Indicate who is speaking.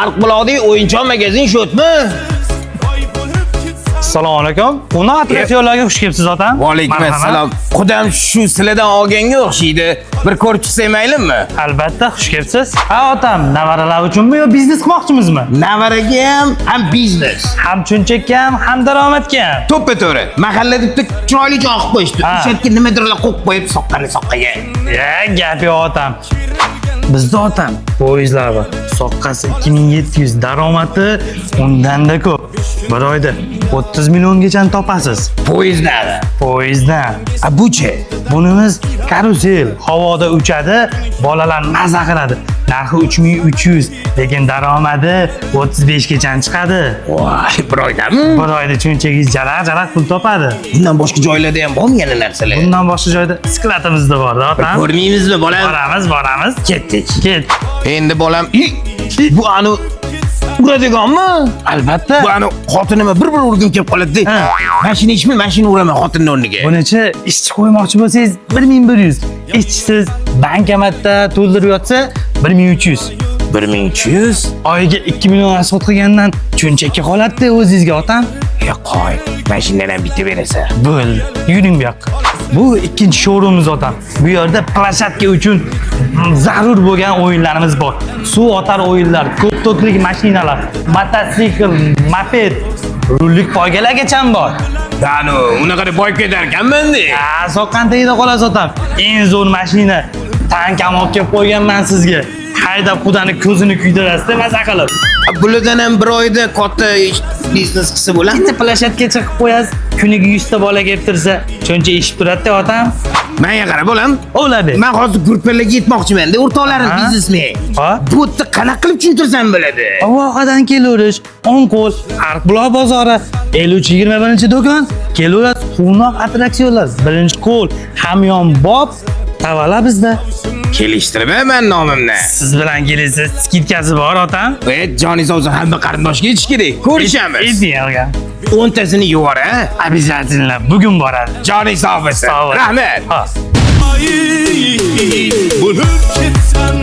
Speaker 1: Arqbuloqdagi o'yinchoq magazin shotmi?
Speaker 2: Assalomu alaykum. Uni attraksionlarga xush kelibsiz otam.
Speaker 1: Va alaykum assalom. Qudam shu sizlardan olganga o'xshaydi. Bir ko'rib chiqsam maylimi?
Speaker 2: Albatta, xush kelibsiz. Ha otam, navaralar uchunmi yo biznes qilmoqchimizmi?
Speaker 1: Navaraga ham biznes.
Speaker 2: Ham chunchakka ham daromadga ham.
Speaker 1: To'ppa-to'g'ri. Mahallada bitta chiroyli joy qilib qo'yishdi. O'sha yerga nimadirlar qo'yib qo'yib soqqani.
Speaker 2: Gap yo'q otam. Bizda otam poyezdlar bor. Soqqasi 2700, daromadi undan-da ko'p. Bir oyda 30 milliongacha topasiz. Poyezddan.
Speaker 1: Buchi.
Speaker 2: Bunimiz karusel, havoda uchadi, bolalar maza qiladi. Narxi 3300, lekin daromadi 35 gacha chiqadi.
Speaker 1: Voy, bir oydami?
Speaker 2: Bir oyda chunchagingiz jaraq pul topadi.
Speaker 1: Bundan boshqa joylarda ham bormi yana narsalar?
Speaker 2: Bundan boshqa joyda bisikletimizda bor, otam.
Speaker 1: Ko'rmaymizmi, bolam?
Speaker 2: Boramiz. Ketdik.
Speaker 1: Endi bolam, bu anu uradiganmi?
Speaker 2: Albatta.
Speaker 1: Bu anu xotinima bir urgim kelib qoladi. Mashina ishmi, mashina uraman xotinning o'rniga.
Speaker 2: Bunachi ishchi qo'ymoqchi bo'lsangiz 1100, ishchisiz bankomatda to'ldirib yotsa 1300.
Speaker 1: 1300?
Speaker 2: Oyiga 2 million asot qilgandan chunchakka qoladi o'zingizga otam.
Speaker 1: Qo'y, mashinadan bitta berasa.
Speaker 2: Bo'ldi. Yuring bu yoqqa. Bu ikkinchi showroomimiz otam. Bu yerda plashatka uchun zarur bo'lgan o'yinlarimiz bor. Suv otar o'yinlar, ko'p toklik mashinalar, mototsikl, moped, rullik poygalargacha bor.
Speaker 1: Danu, unaqa deb boyib ketar ekanman-da.
Speaker 2: Soqqan tagida qolasiz otam. Eng zo'r mashina. Tank ham olib kelib qo'yganman sizga. Haydab xudani ko'zini kuydirasiz, maza qilib.
Speaker 1: Bulardan ham bir oyda katta biznes qilsa bo'ladi.
Speaker 2: Bitta plashatga chiqib qo'yasiz. Kuniga 100 ta bola kelib tursa, chuncha eshib turadi otam.
Speaker 1: Menga qara bolam.
Speaker 2: O'ladi.
Speaker 1: Men hozir gruppalarga yetmoqchiman-da, o'rtoqlarim biznesmen.
Speaker 2: Ha?
Speaker 1: Bu yerda qanaqa qilib tushuntirsam bo'ladi?
Speaker 2: Vohadan kelaverish, o'ng qo'l, Arqbuloq bozori, 53-21-do'kon. Kelaverasiz, quvnoq attraksionlar, birinchi qo'l, hamyonbop tavalar bizda.
Speaker 1: Kelishtirmayman nomimni.
Speaker 2: Siz bilan kelasiz, skidkasi bor otam.
Speaker 1: Joningiz o'zi hamma qarindoshga yetish kerak. Ko'rishamiz.
Speaker 2: Idealga.
Speaker 1: 10 tasini yuvar, ha?
Speaker 2: Обязательно. Bugun boradi.
Speaker 1: Joningiz sog' bo'lsin.
Speaker 2: Sog' bo'ling.
Speaker 1: Rahmat.
Speaker 2: Ha.
Speaker 3: Bulup gitsen